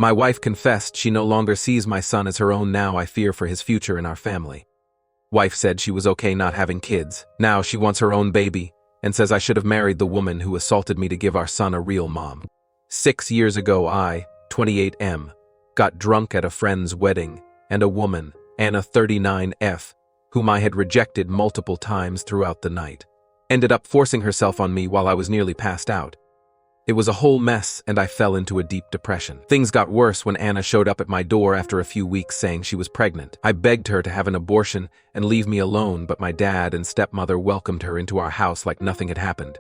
My wife confessed she no longer sees my son as her own. Now I fear for his future in our family. Wife said she was okay not having kids. Now she wants her own baby and says I should have married the woman who assaulted me to give our son a real mom. 6 years ago I, 28M, got drunk at a friend's wedding, and a woman, Anna 39F, whom I had rejected multiple times throughout the night, ended up forcing herself on me while I was nearly passed out. It was a whole mess, and I fell into a deep depression. Things got worse when Anna showed up at my door after a few weeks saying she was pregnant. I begged her to have an abortion and leave me alone, but my dad and stepmother welcomed her into our house like nothing had happened.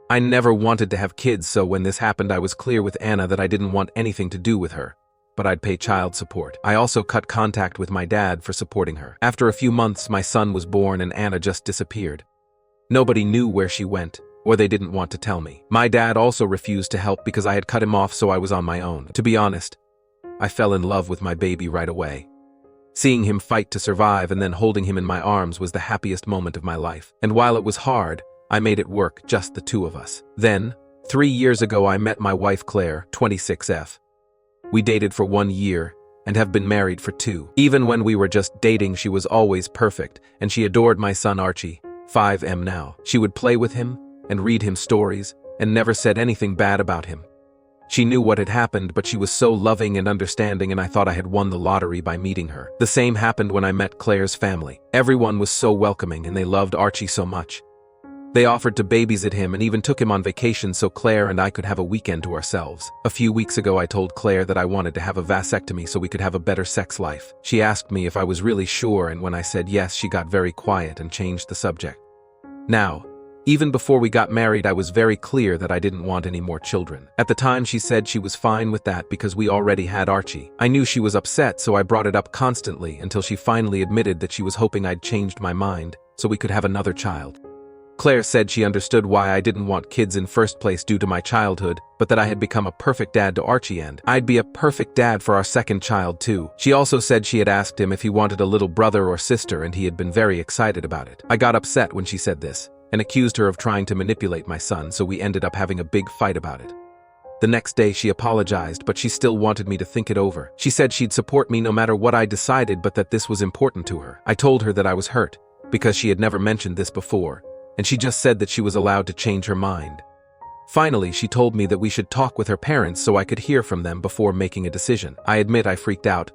I never wanted to have kids, so when this happened I was clear with Anna that I didn't want anything to do with her, but I'd pay child support. I also cut contact with my dad for supporting her. After a few months, my son was born and Anna just disappeared. Nobody knew where she went, or they didn't want to tell me. My dad also refused to help because I had cut him off, so I was on my own. To be honest, I fell in love with my baby right away. Seeing him fight to survive and then holding him in my arms was the happiest moment of my life. And while it was hard, I made it work, just the two of us. Then, 3 years ago, I met my wife Claire, 26F. We dated for 1 year and have been married for 2. Even when we were just dating, she was always perfect, and she adored my son Archie, 5M now. She would play with him and read him stories, and never said anything bad about him. She knew what had happened, but she was so loving and understanding, and I thought I had won the lottery by meeting her. The same happened when I met Claire's family. Everyone was so welcoming, and they loved Archie so much. They offered to babysit him and even took him on vacation so Claire and I could have a weekend to ourselves. A few weeks ago, I told Claire that I wanted to have a vasectomy so we could have a better sex life. She asked me if I was really sure, and when I said yes, she got very quiet and changed the subject. Now, even before we got married, I was very clear that I didn't want any more children. At the time, she said she was fine with that because we already had Archie. I knew she was upset, so I brought it up constantly until she finally admitted that she was hoping I'd changed my mind so we could have another child. Claire said she understood why I didn't want kids in first place due to my childhood, but that I had become a perfect dad to Archie and I'd be a perfect dad for our second child too. She also said she had asked him if he wanted a little brother or sister, and he had been very excited about it. I got upset when she said this and accused her of trying to manipulate my son, so we ended up having a big fight about it. The next day she apologized, but she still wanted me to think it over. She said she'd support me no matter what I decided, but that this was important to her. I told her that I was hurt, because she had never mentioned this before, and she just said that she was allowed to change her mind. Finally, she told me that we should talk with her parents so I could hear from them before making a decision. I admit I freaked out,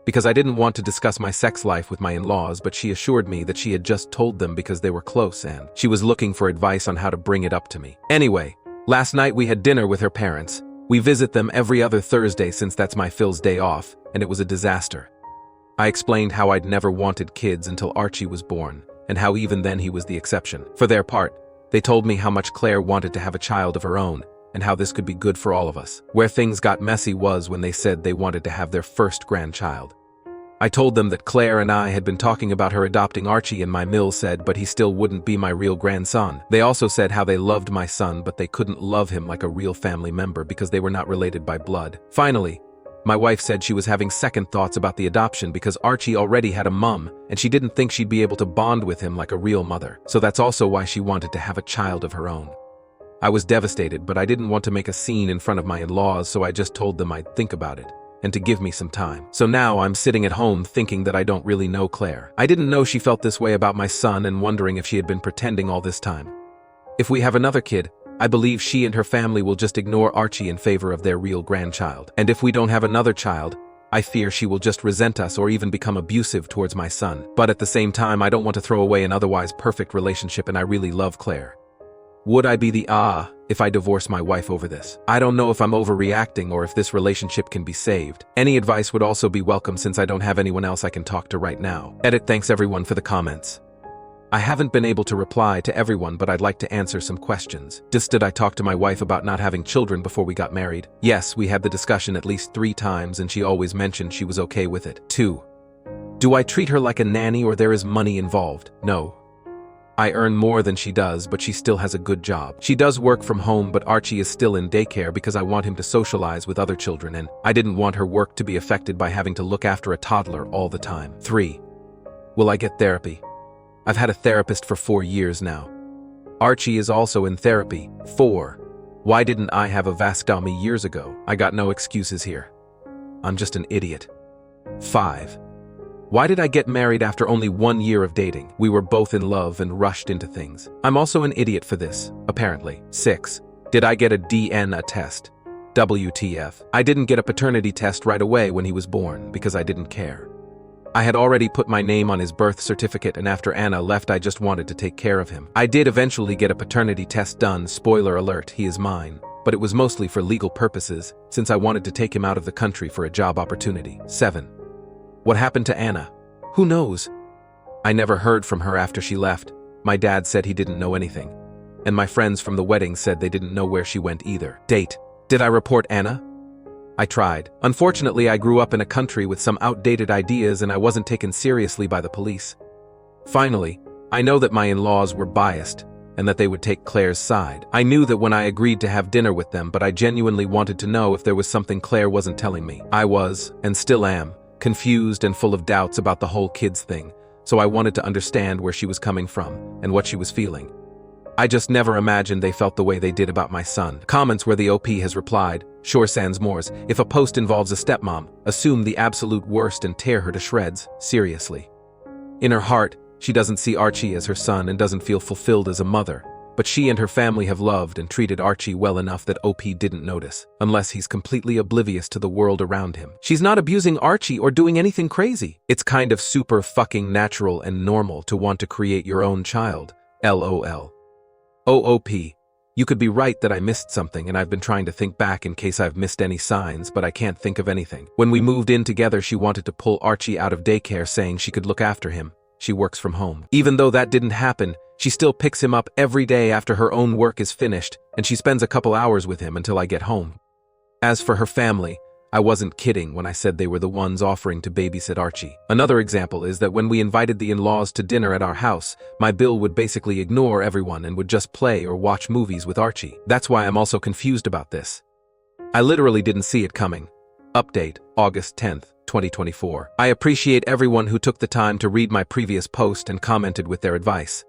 because I didn't want to discuss my sex life with my in-laws, but she assured me that she had just told them because they were close and she was looking for advice on how to bring it up to me. Anyway, last night we had dinner with her parents. We visit them every other Thursday since that's my Phil's day off, and it was a disaster. I explained how I'd never wanted kids until Archie was born, and how even then he was the exception. For their part, they told me how much Claire wanted to have a child of her own, and how this could be good for all of us. Where things got messy was when they said they wanted to have their first grandchild. I told them that Claire and I had been talking about her adopting Archie, and my mill said, but he still wouldn't be my real grandson. They also said how they loved my son, but they couldn't love him like a real family member because they were not related by blood. Finally, my wife said she was having second thoughts about the adoption because Archie already had a mum, and she didn't think she'd be able to bond with him like a real mother. So that's also why she wanted to have a child of her own. I was devastated, but I didn't want to make a scene in front of my in-laws, so I just told them I'd think about it and to give me some time. So now I'm sitting at home thinking that I don't really know Claire. I didn't know she felt this way about my son and wondering if she had been pretending all this time. If we have another kid, I believe she and her family will just ignore Archie in favor of their real grandchild. And if we don't have another child, I fear she will just resent us or even become abusive towards my son. But at the same time, I don't want to throw away an otherwise perfect relationship, and I really love Claire. Would I be the if I divorce my wife over this? I don't know if I'm overreacting or if this relationship can be saved. Any advice would also be welcome since I don't have anyone else I can talk to right now. Edit. Thanks everyone for the comments. I haven't been able to reply to everyone, but I'd like to answer some questions. Did I talk to my wife about not having children before we got married? Yes, we had the discussion at least 3 times and she always mentioned she was okay with it. 2. Do I treat her like a nanny or there is money involved? No. I earn more than she does, but she still has a good job. She does work from home, but Archie is still in daycare because I want him to socialize with other children, and I didn't want her work to be affected by having to look after a toddler all the time. 3. Will I get therapy? I've had a therapist for 4 years now. Archie is also in therapy. 4. Why didn't I have a vasectomy years ago? I got no excuses here. I'm just an idiot. 5. Why did I get married after only 1 year of dating? We were both in love and rushed into things. I'm also an idiot for this, apparently. 6. Did I get a DNA test? WTF. I didn't get a paternity test right away when he was born because I didn't care. I had already put my name on his birth certificate, and after Anna left I just wanted to take care of him. I did eventually get a paternity test done, spoiler alert, he is mine. But it was mostly for legal purposes, since I wanted to take him out of the country for a job opportunity. 7. What happened to Anna? Who knows? I never heard from her after she left. My dad said he didn't know anything. And my friends from the wedding said they didn't know where she went either. Date. Did I report Anna? I tried. Unfortunately, I grew up in a country with some outdated ideas and I wasn't taken seriously by the police. Finally, I know that my in-laws were biased and that they would take Claire's side. I knew that when I agreed to have dinner with them, but I genuinely wanted to know if there was something Claire wasn't telling me. I was, and still am, confused and full of doubts about the whole kids thing, so I wanted to understand where she was coming from and what she was feeling. I just never imagined they felt the way they did about my son. Comments where the OP has replied, sure sans mores, if a post involves a stepmom, assume the absolute worst and tear her to shreds, seriously. In her heart, she doesn't see Archie as her son and doesn't feel fulfilled as a mother, but she and her family have loved and treated Archie well enough that OP didn't notice, unless he's completely oblivious to the world around him. She's not abusing Archie or doing anything crazy. It's kind of super fucking natural and normal to want to create your own child. LOL. OOP, you could be right that I missed something and I've been trying to think back in case I've missed any signs, but I can't think of anything. When we moved in together, she wanted to pull Archie out of daycare saying she could look after him. She works from home. Even though that didn't happen, she still picks him up every day after her own work is finished, and she spends a couple hours with him until I get home. As for her family, I wasn't kidding when I said they were the ones offering to babysit Archie. Another example is that when we invited the in-laws to dinner at our house, my Bill would basically ignore everyone and would just play or watch movies with Archie. That's why I'm also confused about this. I literally didn't see it coming. Update, August 10th, 2024. I appreciate everyone who took the time to read my previous post and commented with their advice.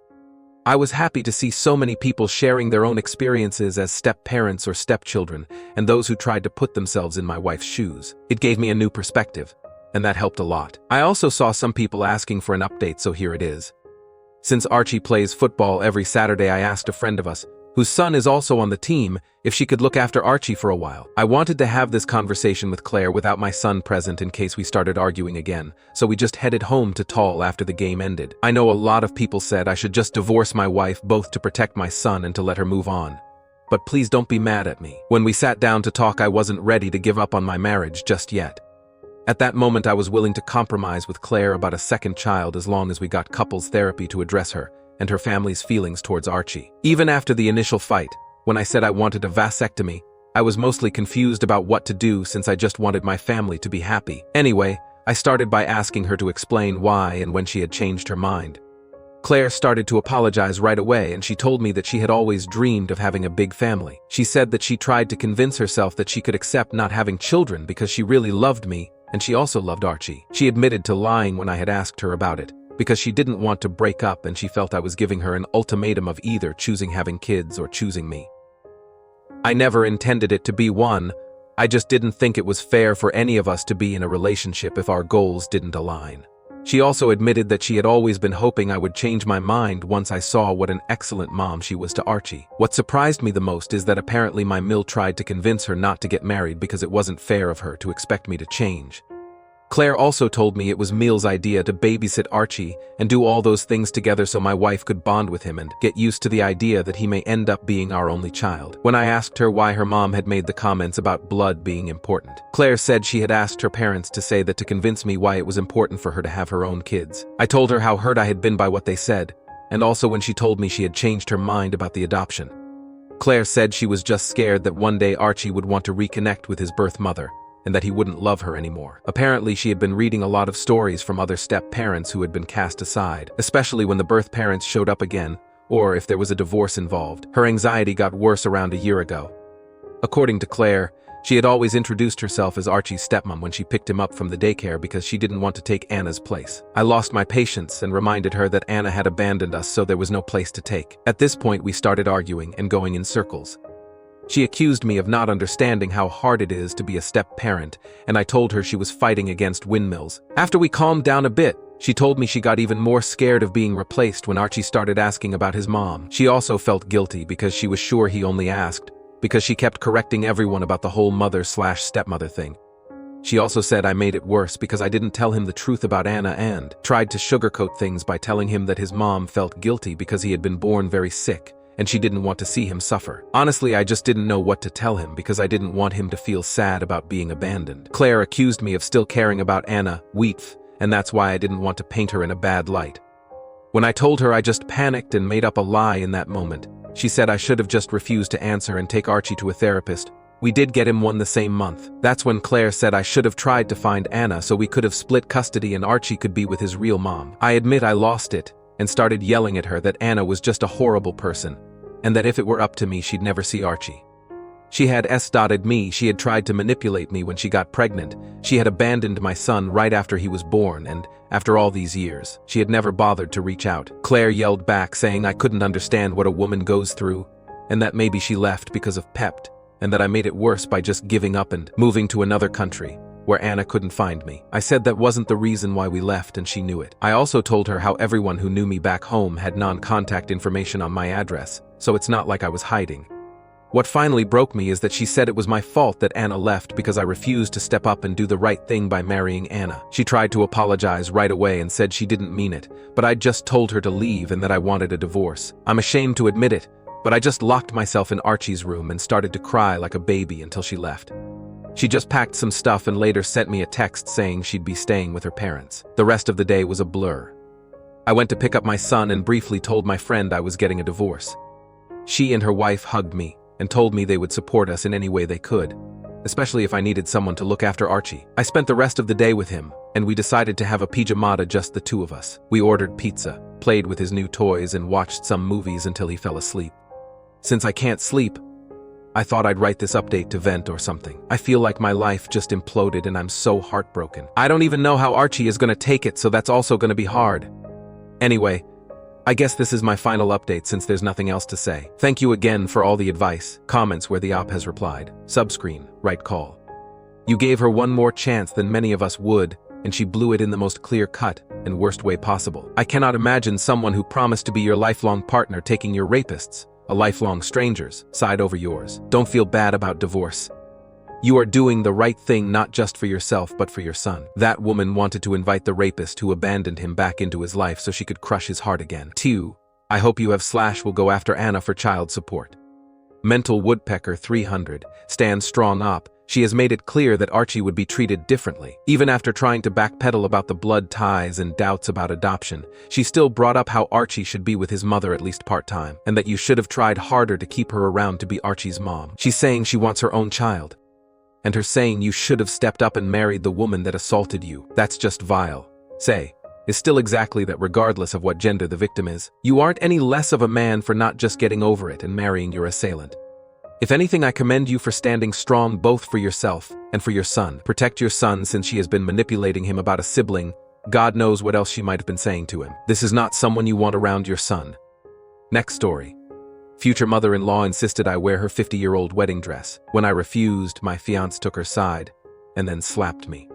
I was happy to see so many people sharing their own experiences as step-parents or stepchildren, and those who tried to put themselves in my wife's shoes. It gave me a new perspective, and that helped a lot. I also saw some people asking for an update, so here it is. Since Archie plays football every Saturday, I asked a friend of us, whose son is also on the team, if she could look after Archie for a while. I wanted to have this conversation with Claire without my son present in case we started arguing again, so we just headed home to Tall after the game ended. I know a lot of people said I should just divorce my wife both to protect my son and to let her move on. But please don't be mad at me. When we sat down to talk, I wasn't ready to give up on my marriage just yet. At that moment, I was willing to compromise with Claire about a second child as long as we got couples therapy to address her and her family's feelings towards Archie. Even after the initial fight, when I said I wanted a vasectomy, I was mostly confused about what to do since I just wanted my family to be happy. Anyway, I started by asking her to explain why and when she had changed her mind. Claire started to apologize right away, and she told me that she had always dreamed of having a big family. She said that she tried to convince herself that she could accept not having children because she really loved me, and she also loved Archie. She admitted to lying when I had asked her about it, because she didn't want to break up and she felt I was giving her an ultimatum of either choosing having kids or choosing me. I never intended it to be one. I just didn't think it was fair for any of us to be in a relationship if our goals didn't align. She also admitted that she had always been hoping I would change my mind once I saw what an excellent mom she was to Archie. What surprised me the most is that apparently my Mill tried to convince her not to get married because it wasn't fair of her to expect me to change. Claire also told me it was Mill's idea to babysit Archie and do all those things together so my wife could bond with him and get used to the idea that he may end up being our only child. When I asked her why her mom had made the comments about blood being important, Claire said she had asked her parents to say that to convince me why it was important for her to have her own kids. I told her how hurt I had been by what they said, and also when she told me she had changed her mind about the adoption. Claire said she was just scared that one day Archie would want to reconnect with his birth mother, and that he wouldn't love her anymore. Apparently, she had been reading a lot of stories from other step-parents who had been cast aside, especially when the birth parents showed up again, or if there was a divorce involved. Her anxiety got worse around a year ago. According to Claire, she had always introduced herself as Archie's stepmom when she picked him up from the daycare because she didn't want to take Anna's place. I lost my patience and reminded her that Anna had abandoned us, so there was no place to take. At this point, we started arguing and going in circles. She accused me of not understanding how hard it is to be a step-parent, and I told her she was fighting against windmills. After we calmed down a bit, she told me she got even more scared of being replaced when Archie started asking about his mom. She also felt guilty because she was sure he only asked, because she kept correcting everyone about the whole mother/stepmother thing. She also said I made it worse because I didn't tell him the truth about Anna and tried to sugarcoat things by telling him that his mom felt guilty because he had been born very sick, and she didn't want to see him suffer. Honestly, I just didn't know what to tell him because I didn't want him to feel sad about being abandoned. Claire accused me of still caring about Anna, and that's why I didn't want to paint her in a bad light. When I told her I just panicked and made up a lie in that moment, she said I should have just refused to answer and take Archie to a therapist. We did get him one the same month. That's when Claire said I should have tried to find Anna so we could have split custody and Archie could be with his real mom. I admit I lost it and started yelling at her that Anna was just a horrible person, and that if it were up to me she'd never see Archie. She had s-dotted me, she had tried to manipulate me when she got pregnant, she had abandoned my son right after he was born, and after all these years, she had never bothered to reach out. Claire yelled back saying I couldn't understand what a woman goes through, and that maybe she left because of PEPT, and that I made it worse by just giving up and moving to another country, where Anna couldn't find me. I said that wasn't the reason why we left and she knew it. I also told her how everyone who knew me back home had non-contact information on my address, so it's not like I was hiding. What finally broke me is that she said it was my fault that Anna left because I refused to step up and do the right thing by marrying Anna. She tried to apologize right away and said she didn't mean it, but I just told her to leave and that I wanted a divorce. I'm ashamed to admit it, but I just locked myself in Archie's room and started to cry like a baby until she left. She just packed some stuff and later sent me a text saying she'd be staying with her parents. The rest of the day was a blur. I went to pick up my son and briefly told my friend I was getting a divorce. She and her wife hugged me and told me they would support us in any way they could, especially if I needed someone to look after Archie. I spent the rest of the day with him, and we decided to have a pijamada, just the two of us. We ordered pizza, played with his new toys, and watched some movies until he fell asleep. Since I can't sleep, I thought I'd write this update to vent or something. I feel like my life just imploded and I'm so heartbroken. I don't even know how Archie is gonna take it, so that's also gonna be hard. Anyway, I guess this is my final update since there's nothing else to say. Thank you again for all the advice, comments where the op has replied, subscreen, right call. You gave her one more chance than many of us would, and she blew it in the most clear-cut and worst way possible. I cannot imagine someone who promised to be your lifelong partner taking your rapists, a lifelong stranger's, side over yours. Don't feel bad about divorce. You are doing the right thing not just for yourself but for your son. That woman wanted to invite the rapist who abandoned him back into his life so she could crush his heart again. 2. I hope you have / will go after Anna for child support. Mental Woodpecker 300 stands strong op. She has made it clear that Archie would be treated differently. Even after trying to backpedal about the blood ties and doubts about adoption, she still brought up how Archie should be with his mother at least part-time, and that you should have tried harder to keep her around to be Archie's mom. She's saying she wants her own child. And her saying you should have stepped up and married the woman that assaulted you. That's just vile. Is still exactly that regardless of what gender the victim is. You aren't any less of a man for not just getting over it and marrying your assailant. If anything, I commend you for standing strong both for yourself and for your son. Protect your son since she has been manipulating him about a sibling. God knows what else she might have been saying to him. This is not someone you want around your son. Next story. Future mother-in-law insisted I wear her 50-year-old wedding dress. When I refused, my fiancé took her side and then slapped me.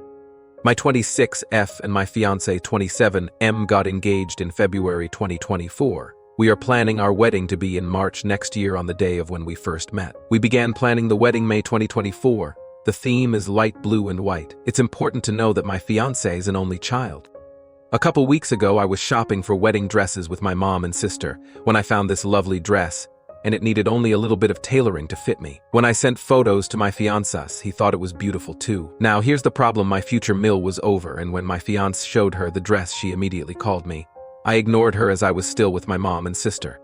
My 26F and my fiancé 27M got engaged in February 2024. We are planning our wedding to be in March next year on the day of when we first met. We began planning the wedding May 2024. The theme is light blue and white. It's important to know that my fiancé is an only child. A couple weeks ago, I was shopping for wedding dresses with my mom and sister when I found this lovely dress, and it needed only a little bit of tailoring to fit me. When I sent photos to my fiancé, he thought it was beautiful too. Now here's the problem: my future meal was over, and when my fiancé showed her the dress, she immediately called me. I ignored her as I was still with my mom and sister.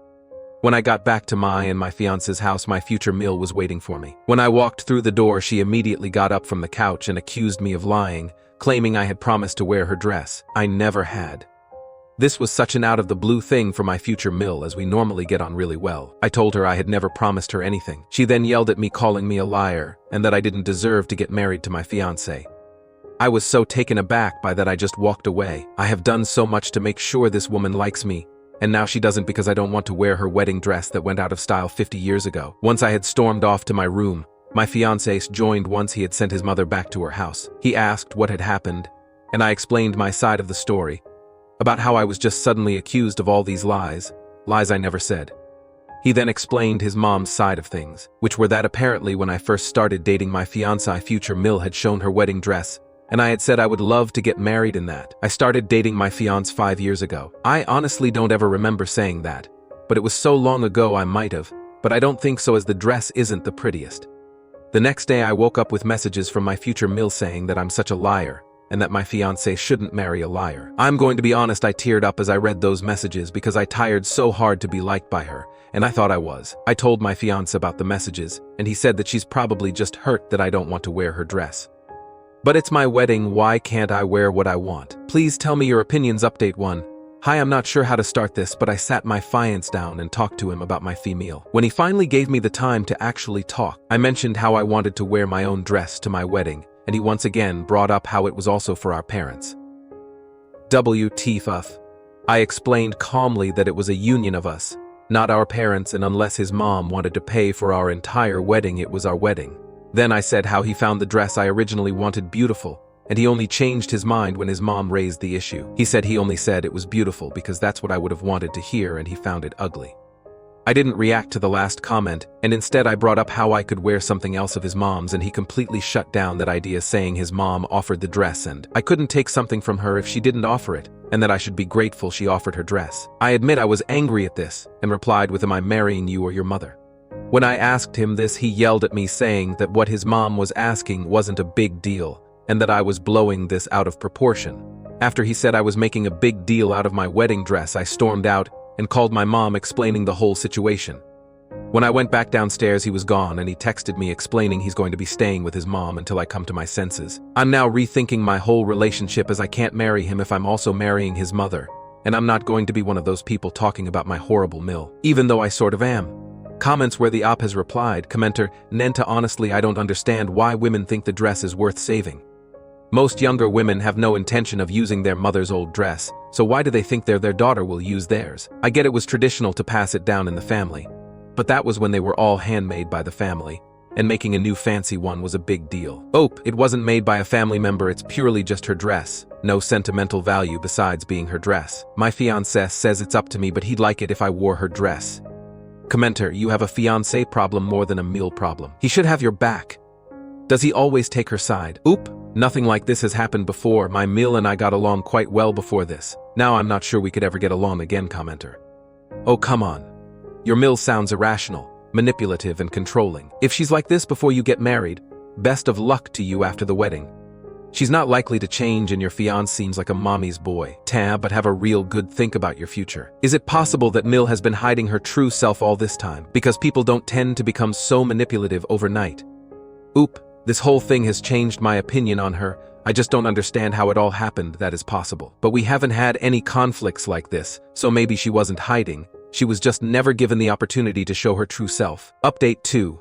When I got back to my fiancé's house, my future meal was waiting for me. When I walked through the door, she immediately got up from the couch and accused me of lying, claiming I had promised to wear her dress. I never had. This was such an out-of-the-blue thing for my future mill, as we normally get on really well. I told her I had never promised her anything. She then yelled at me, calling me a liar, and that I didn't deserve to get married to my fiancé. I was so taken aback by that I just walked away. I have done so much to make sure this woman likes me, And now she doesn't because I don't want to wear her wedding dress that went out of style 50 years ago. Once I had stormed off to my room, my fiancé joined once he had sent his mother back to her house. He asked what had happened, and I explained my side of the story, about how I was just suddenly accused of all these lies I never said. He then explained his mom's side of things, which were that apparently when I first started dating my fiancé, future Mill had shown her wedding dress, and I had said I would love to get married in that. I started dating my fiancé 5 years ago. I honestly don't ever remember saying that, but it was so long ago I might have, but I don't think so as the dress isn't the prettiest. The next day I woke up with messages from my future Mill saying that I'm such a liar, and that my fiancé shouldn't marry a liar. I'm going to be honest, I teared up as I read those messages because I tired so hard to be liked by her, and I thought I was. I told my fiancé about the messages, and he said that she's probably just hurt that I don't want to wear her dress. But it's my wedding, why can't I wear what I want? Please tell me your opinions. Update 1. Hi, I'm not sure how to start this, but I sat my fiancé down and talked to him about my female. When he finally gave me the time to actually talk, I mentioned how I wanted to wear my own dress to my wedding, and he once again brought up how it was also for our parents. WTF. I explained calmly that it was a union of us, not our parents, and unless his mom wanted to pay for our entire wedding, it was our wedding. Then I said how he found the dress I originally wanted beautiful, and he only changed his mind when his mom raised the issue. He said he only said it was beautiful because that's what I would have wanted to hear, and he found it ugly. I didn't react to the last comment, and instead I brought up how I could wear something else of his mom's, and he completely shut down that idea, saying his mom offered the dress and I couldn't take something from her if she didn't offer it, and that I should be grateful she offered her dress. I admit I was angry at this, and replied with, "Am I marrying you or your mother?" When I asked him this, he yelled at me saying that what his mom was asking wasn't a big deal, and that I was blowing this out of proportion. After he said I was making a big deal out of my wedding dress, I stormed out and called my mom, explaining the whole situation. When I went back downstairs, he was gone, and he texted me explaining he's going to be staying with his mom until I come to my senses. I'm now rethinking my whole relationship, as I can't marry him if I'm also marrying his mother, and I'm not going to be one of those people talking about my horrible Mill, even though I sort of am. Comments where the op has replied, commenter, Nenta, honestly I don't understand why women think the dress is worth saving. Most younger women have no intention of using their mother's old dress, so why do they think their daughter will use theirs? I get it was traditional to pass it down in the family, but that was when they were all handmade by the family, and making a new fancy one was a big deal. It wasn't made by a family member, it's purely just her dress, no sentimental value besides being her dress. My fiancé says it's up to me, but he'd like it if I wore her dress. Commenter, you have a fiancé problem more than a meal problem. He should have your back. Does he always take her side? Nothing like this has happened before. My Mill and I got along quite well before this. Now I'm not sure we could ever get along again, commenter. Oh, come on. Your Mill sounds irrational, manipulative, and controlling. If she's like this before you get married, best of luck to you after the wedding. She's not likely to change, and your fiancé seems like a mommy's boy. But have a real good think about your future. Is it possible that Mill has been hiding her true self all this time? Because people don't tend to become so manipulative overnight. This whole thing has changed my opinion on her. I just don't understand how it all happened that is possible. But we haven't had any conflicts like this, so maybe she wasn't hiding. She was just never given the opportunity to show her true self. Update 2.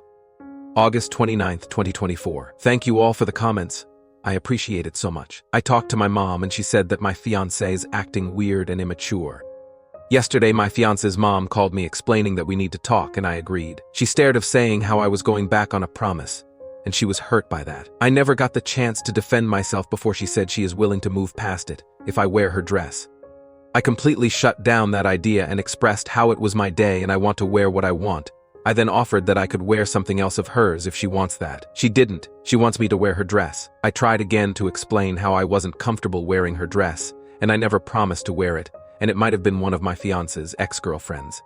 August 29th, 2024. Thank you all for the comments. I appreciate it so much. I talked to my mom and she said that my fiancé is acting weird and immature. Yesterday my fiancé's mom called me explaining that we need to talk, and I agreed. She stared of saying how I was going back on a promise, and she was hurt by that. I never got the chance to defend myself before she said she is willing to move past it if I wear her dress. I completely shut down that idea and expressed how it was my day and I want to wear what I want. I then offered that I could wear something else of hers if she wants that. She didn't. She wants me to wear her dress. I tried again to explain how I wasn't comfortable wearing her dress, and I never promised to wear it, and it might have been one of my fiancé's ex-girlfriends.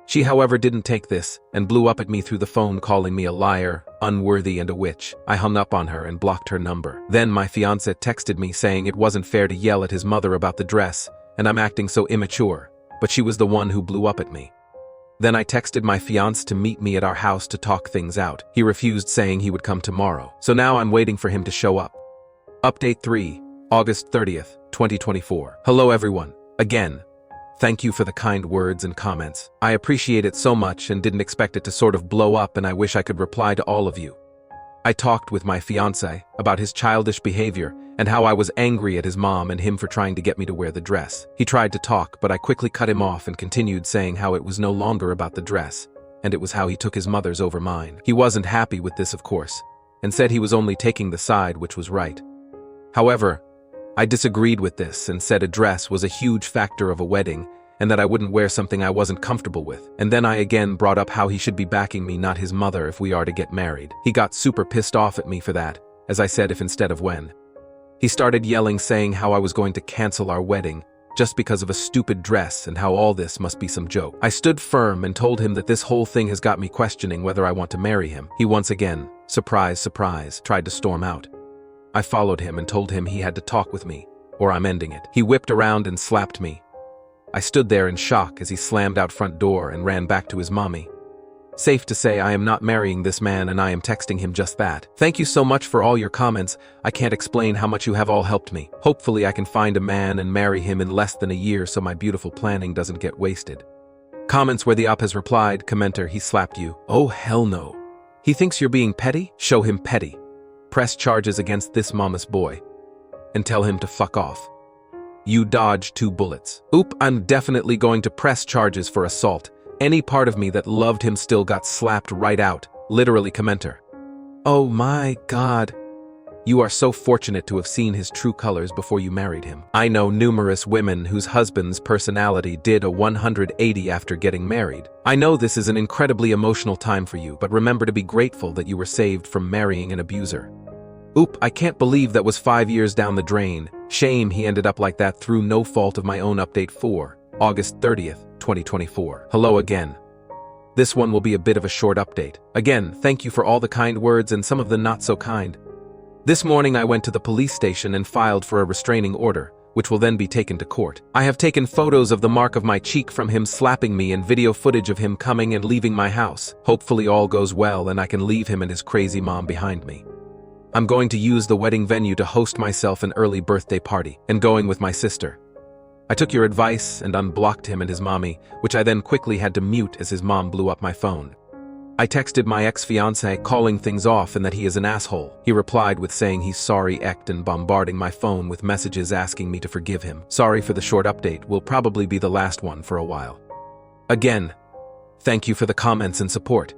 She, however, didn't take this and blew up at me through the phone, calling me a liar, unworthy, and a witch. I hung up on her and blocked her number. Then my fiancé texted me saying it wasn't fair to yell at his mother about the dress, and I'm acting so immature, but she was the one who blew up at me. Then I texted my fiancé to meet me at our house to talk things out. He refused, saying he would come tomorrow. So now I'm waiting for him to show up. Update 3, August 30th, 2024. Hello everyone. Again, thank you for the kind words and comments. I appreciate it so much and didn't expect it to sort of blow up, and I wish I could reply to all of you. I talked with my fiancé about his childish behavior and how I was angry at his mom and him for trying to get me to wear the dress. He tried to talk, but I quickly cut him off and continued saying how it was no longer about the dress, and it was how he took his mother's over mine. He wasn't happy with this, of course, and said he was only taking the side which was right. However, I disagreed with this and said a dress was a huge factor of a wedding and that I wouldn't wear something I wasn't comfortable with. And then I again brought up how he should be backing me, not his mother, if we are to get married. He got super pissed off at me for that, as I said if instead of when. He started yelling, saying how I was going to cancel our wedding just because of a stupid dress and how all this must be some joke. I stood firm and told him that this whole thing has got me questioning whether I want to marry him. He once again, surprise, surprise, tried to storm out. I followed him and told him he had to talk with me, or I'm ending it. He whipped around and slapped me. I stood there in shock as he slammed out front door and ran back to his mommy. Safe to say I am not marrying this man, and I am texting him just that. Thank you so much for all your comments. I can't explain how much you have all helped me. Hopefully I can find a man and marry him in less than a year so my beautiful planning doesn't get wasted. Comments where the op has replied, commenter, he slapped you. Oh hell no. He thinks you're being petty? Show him petty. Press charges against this mama's boy. And tell him to fuck off. You dodged 2 bullets. Oop, I'm definitely going to press charges for assault. Any part of me that loved him still got slapped right out. Literally, commenter. Oh my God. You are so fortunate to have seen his true colors before you married him. I know numerous women whose husband's personality did a 180 after getting married. I know this is an incredibly emotional time for you, but remember to be grateful that you were saved from marrying an abuser. Oop, I can't believe that was 5 years down the drain. Shame he ended up like that through no fault of my own. Update 4, August 30th, 2024. Hello again. This one will be a bit of a short update. Again, thank you for all the kind words and some of the not so kind. This morning I went to the police station and filed for a restraining order, which will then be taken to court. I have taken photos of the mark of my cheek from him slapping me and video footage of him coming and leaving my house. Hopefully all goes well and I can leave him and his crazy mom behind me. I'm going to use the wedding venue to host myself an early birthday party, and going with my sister. I took your advice and unblocked him and his mommy, which I then quickly had to mute as his mom blew up my phone. I texted my ex-fiancé calling things off and that he is an asshole. He replied with saying he's sorry and bombarding my phone with messages asking me to forgive him. Sorry for the short update, will probably be the last one for a while. Again, thank you for the comments and support.